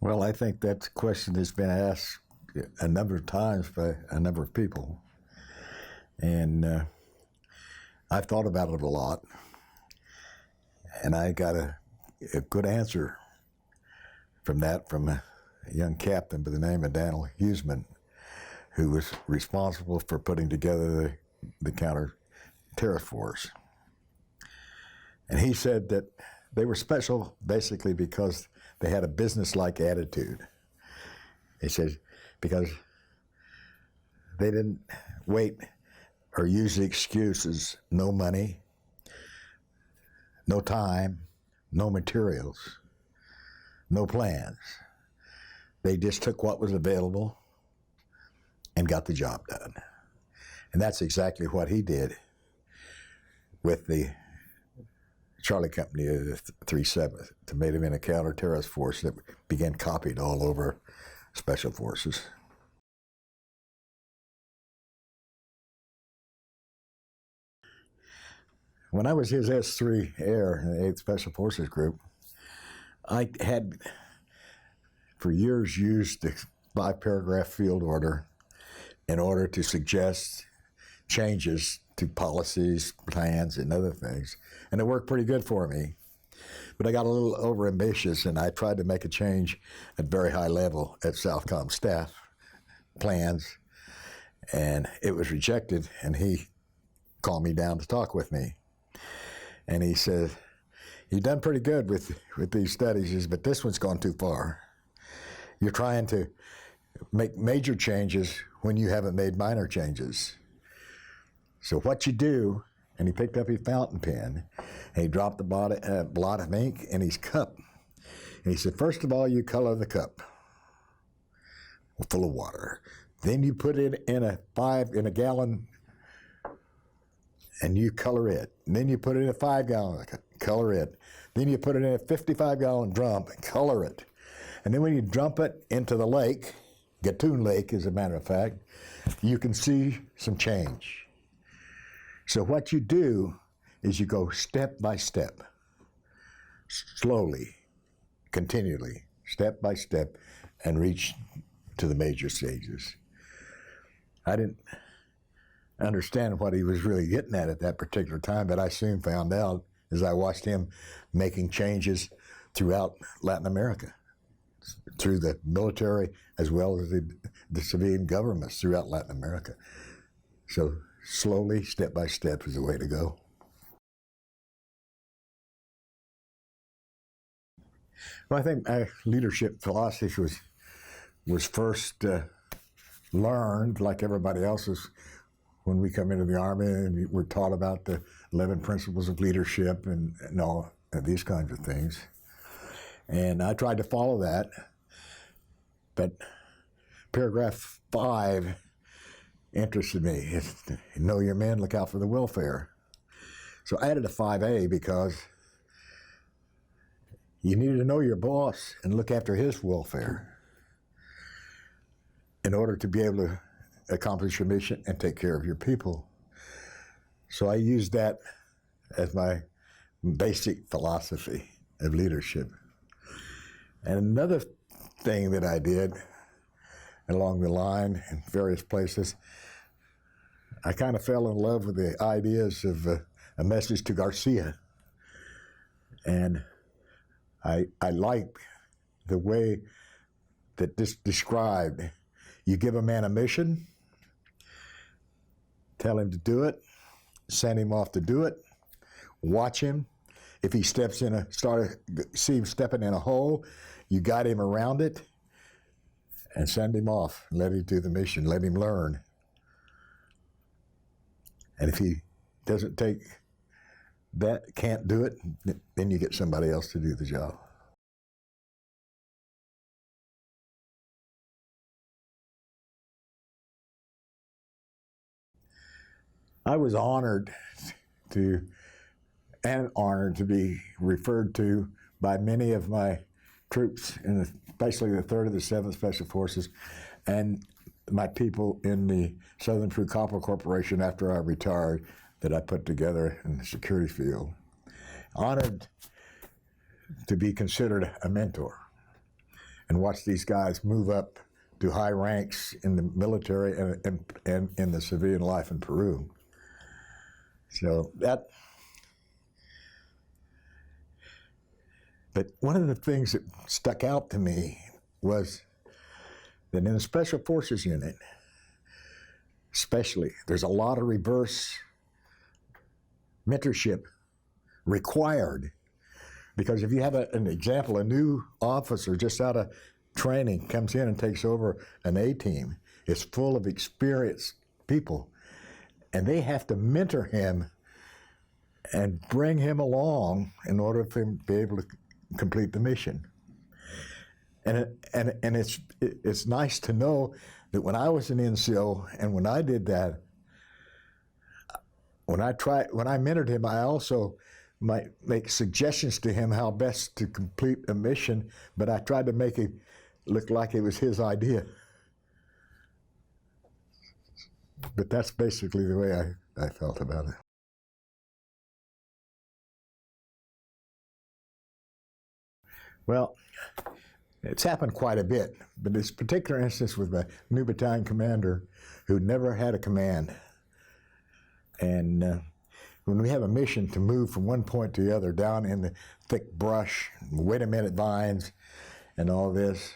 Well, I think that question has been asked a number of times by a number of people. And I've thought about it a lot. And I got a good answer from a young captain by the name of Daniel Huseman, who was responsible for putting together the counter-terrorist force. And he said that they were special basically because they had a business-like attitude. He said because they didn't wait or use the excuses, no money, no time, no materials, no plans. They just took what was available and got the job done. And that's exactly what he did with the Charlie Company of the 3/7th to make him in a counter-terrorist force that began copied all over special forces. When I was his S3 Air in the 8th Special Forces Group, I had for years used the 5-paragraph field order in order to suggest changes to policies, plans, and other things. And it worked pretty good for me. But I got a little overambitious, and I tried to make a change at very high level at Southcom staff plans, and it was rejected, and he called me down to talk with me. And he said, "You've done pretty good with these studies, but this one's gone too far. You're trying to make major changes when you haven't made minor changes. So what you do," and he picked up his fountain pen, and he dropped the blot of ink in his cup. And he said, "First of all, you color the cup full of water. Then you put it in a gallon, and you color it. And then you put it in a 5-gallon, color it. Then you put it in a 55-gallon drum and color it. And then when you dump it into the lake, Gatun Lake, as a matter of fact, you can see some change. So what you do is you go step by step, slowly, continually, step by step, and reach to the major stages." I didn't understand what he was really getting at that particular time, but I soon found out as I watched him making changes throughout Latin America, through the military as well as the civilian governments throughout Latin America. So slowly, step by step is the way to go. Well, I think my leadership philosophy was first learned, like everybody else's, when we come into the Army and we're taught about the 11 principles of leadership and all and these kinds of things. And I tried to follow that, but paragraph 5 interested me. It's, know your men, look out for the welfare. So I added a 5A because you needed to know your boss and look after his welfare in order to be able to accomplish your mission and take care of your people. So I used that as my basic philosophy of leadership. And another thing that I did along the line in various places, I kind of fell in love with the ideas of a message to Garcia. And I liked the way that this described, you give a man a mission, tell him to do it, send him off to do it, watch him. If he steps in see him stepping in a hole, you guide him around it and send him off. Let him do the mission, let him learn. And if he doesn't take that, can't do it, then you get somebody else to do the job. I was honored to be referred to by many of my troops, especially the 3rd of the 7th Special Forces, and my people in the Southern True Copper Corporation after I retired that I put together in the security field. Honored to be considered a mentor. and watched these guys move up to high ranks in the military and in the civilian life in Peru. So that, but one of the things that stuck out to me was that in the Special Forces unit, especially, there's a lot of reverse mentorship required. Because if you have an example, a new officer just out of training comes in and takes over an A-team, it's full of experienced people, and they have to mentor him and bring him along in order for him to be able to complete the mission. And it's nice to know that when I was an NCO and when I did that, when I mentored him, I also might make suggestions to him how best to complete a mission, but I tried to make it look like it was his idea. But that's basically the way I felt about it. Well, it's happened quite a bit, but this particular instance with a new battalion commander who never had a command. And when we have a mission to move from one point to the other down in the thick brush, wait a minute vines, and all this,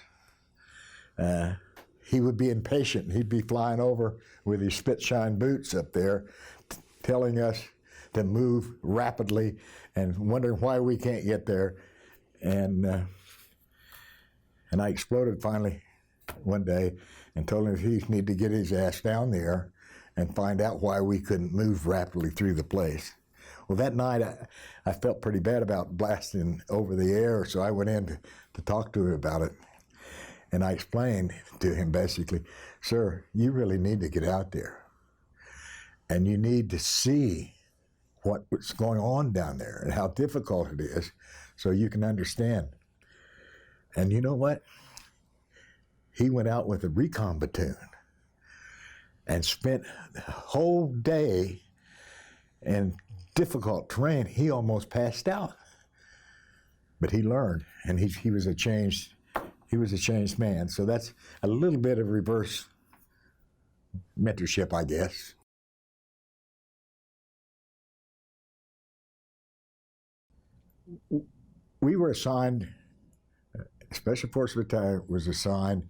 he would be impatient. He'd be flying over with his spit-shine boots up there, telling us to move rapidly and wondering why we can't get there. And I exploded finally one day and told him he needed to get his ass down there and find out why we couldn't move rapidly through the place. Well, that night I felt pretty bad about blasting over the air, so I went in to talk to him about it. And I explained to him basically, sir, you really need to get out there. And you need to see what's going on down there and how difficult it is so you can understand. And you know what? He went out with a recon platoon and spent the whole day in difficult terrain. He almost passed out. But he learned, and he was a changed man. So that's a little bit of reverse mentorship, I guess. We were assigned, Special Forces Battalion was assigned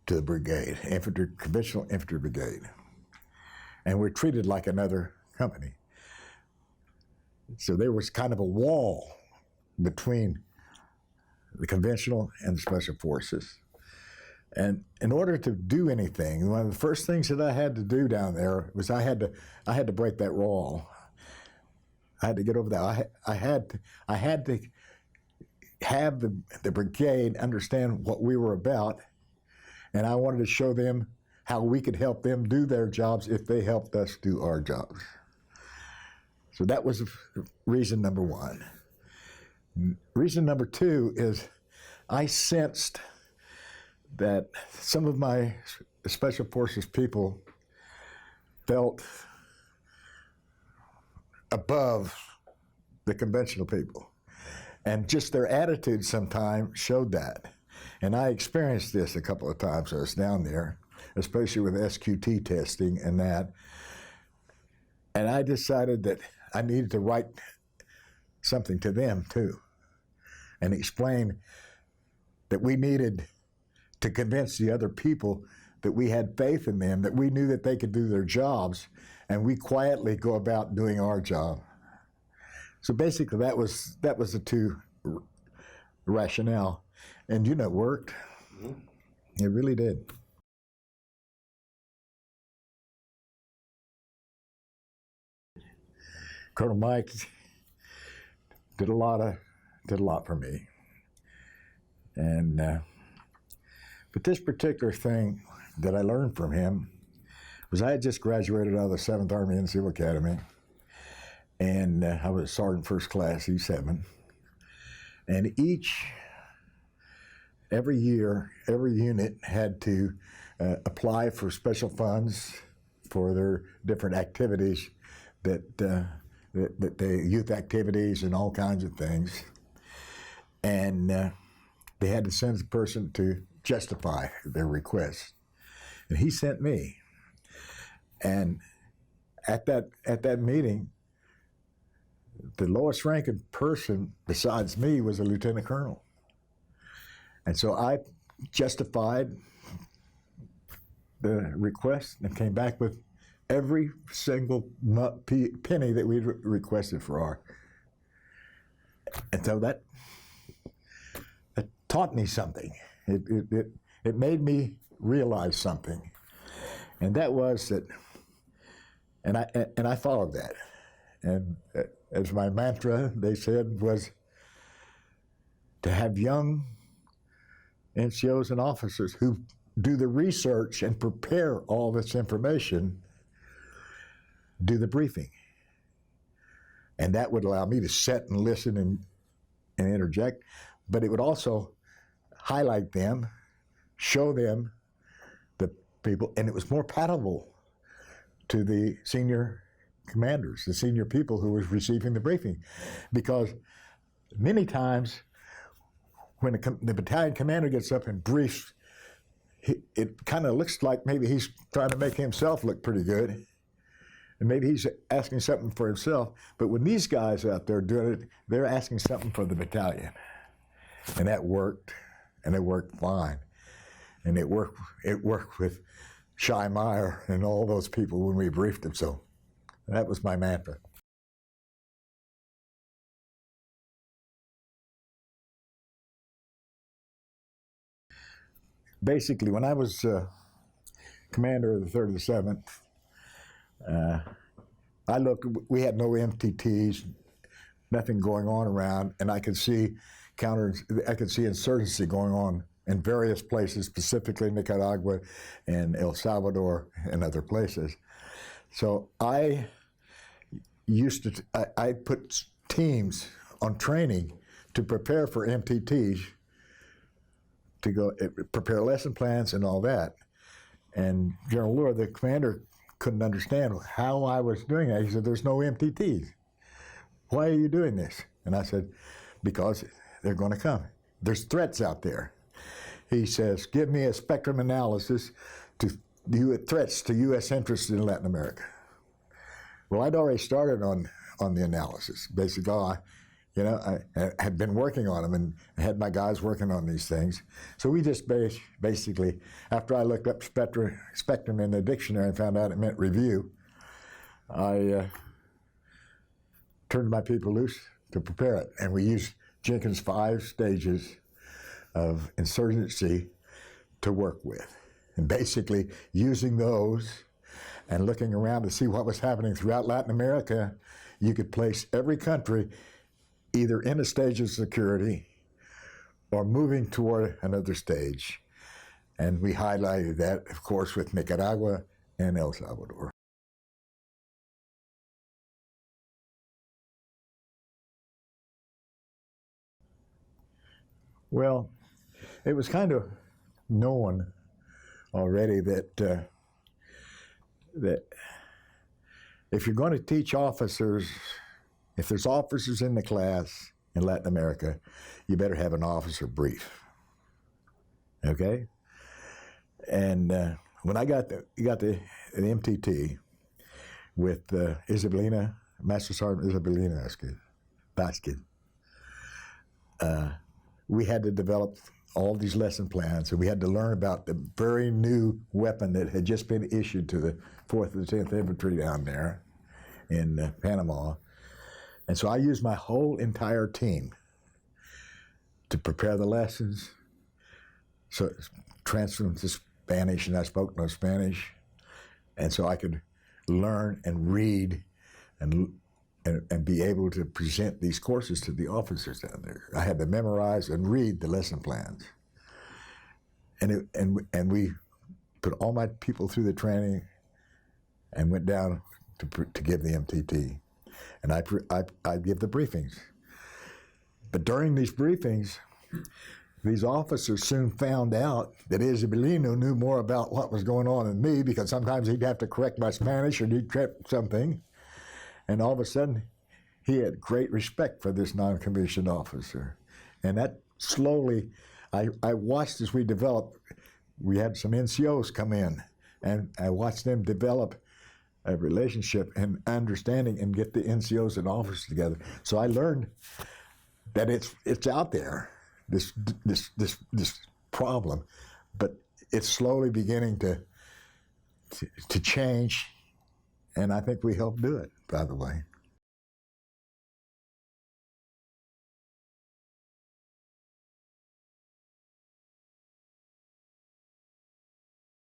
to the brigade, conventional infantry brigade. And we're treated like another company. So there was kind of a wall between the conventional and the Special Forces. And in order to do anything, one of the first things that I had to do down there was I had to break that wall. I had to get over that. I had to have the brigade understand what we were about, and I wanted to show them how we could help them do their jobs if they helped us do our jobs. So that was reason number one. Reason number two is I sensed that some of my Special Forces people felt above the conventional people. And just their attitude sometimes showed that. And I experienced this a couple of times. I was down there, especially with SQT testing and that. And I decided that I needed to write something to them too and explain that we needed to convince the other people that we had faith in them, that we knew that they could do their jobs, and we quietly go about doing our job. So basically that was the two rationale. And you know, it worked. Mm-hmm. It really did. Colonel Mike did a lot for me. And but this particular thing that I learned from him was I had just graduated out of the 7th Army NCO Academy, and I was a Sergeant First Class E7. And every year, every unit had to apply for special funds for their different activities the youth activities and all kinds of things. And they had to send the person to justify their request. And he sent me. And at that meeting, the lowest ranking person besides me was a lieutenant colonel. And so I justified the request and came back with every single penny that we requested for our. And so that taught me something. It made me realize something, and that was that. And I followed that. And as my mantra, they said, was to have young NCOs and officers who do the research and prepare all this information, do the briefing. And that would allow me to sit and listen and interject, but it would also highlight them, show them the people, and it was more palatable to the senior commanders, the senior people who was receiving the briefing. Because many times when the battalion commander gets up and briefs, it kind of looks like maybe he's trying to make himself look pretty good. And maybe he's asking something for himself. But when these guys out there doing it, they're asking something for the battalion. And that worked, and it worked fine. And it worked with Shy Meyer and all those people when we briefed them. So that was my mantra. Basically, when I was commander of the 3rd and the 7th, I looked, we had no MTTs, nothing going on around, and I could see insurgency going on in various places, specifically Nicaragua and El Salvador and other places. So I put teams on training to prepare for MTTs, to go prepare lesson plans and all that. And General Lure, the commander, couldn't understand how I was doing that. He said, "There's no MTTs. Why are you doing this?" And I said, "Because they're going to come. There's threats out there." He says, "Give me a spectrum analysis to threats to U.S. interests in Latin America." Well, I'd already started on the analysis. Basically, I had been working on them and had my guys working on these things. So we just basically, after I looked up spectrum in the dictionary and found out it meant review, I turned my people loose to prepare it. And we used Jenkins' 5 stages of insurgency to work with. And basically using those and looking around to see what was happening throughout Latin America, you could place every country either in a stage of security or moving toward another stage. And we highlighted that, of course, with Nicaragua and El Salvador. Well, it was kind of known already that if you're going to teach officers, if there's officers in the class in Latin America, you better have an officer brief. Okay? And when I got the MTT with Isabelina, Master Sergeant Isabelina Vasquez, we had to develop all these lesson plans, and we had to learn about the very new weapon that had just been issued to the 4th and 10th Infantry down there in Panama. And so I used my whole entire team to prepare the lessons, so transfer them to Spanish, and I spoke no Spanish, and so I could learn and read and be able to present these courses to the officers down there. I had to memorize and read the lesson plans, and we put all my people through the training, and went down to give the MTT, and I'd give the briefings. But during these briefings, these officers soon found out that Isabelino knew more about what was going on than me, because sometimes he'd have to correct my Spanish or he'd correct something. And all of a sudden, he had great respect for this non-commissioned officer. And that slowly, I watched as we developed. We had some NCOs come in, and I watched them develop a relationship and understanding and get the NCOs and officers together. So I learned that it's out there, this problem, but it's slowly beginning to change, and I think we helped do it, by the way.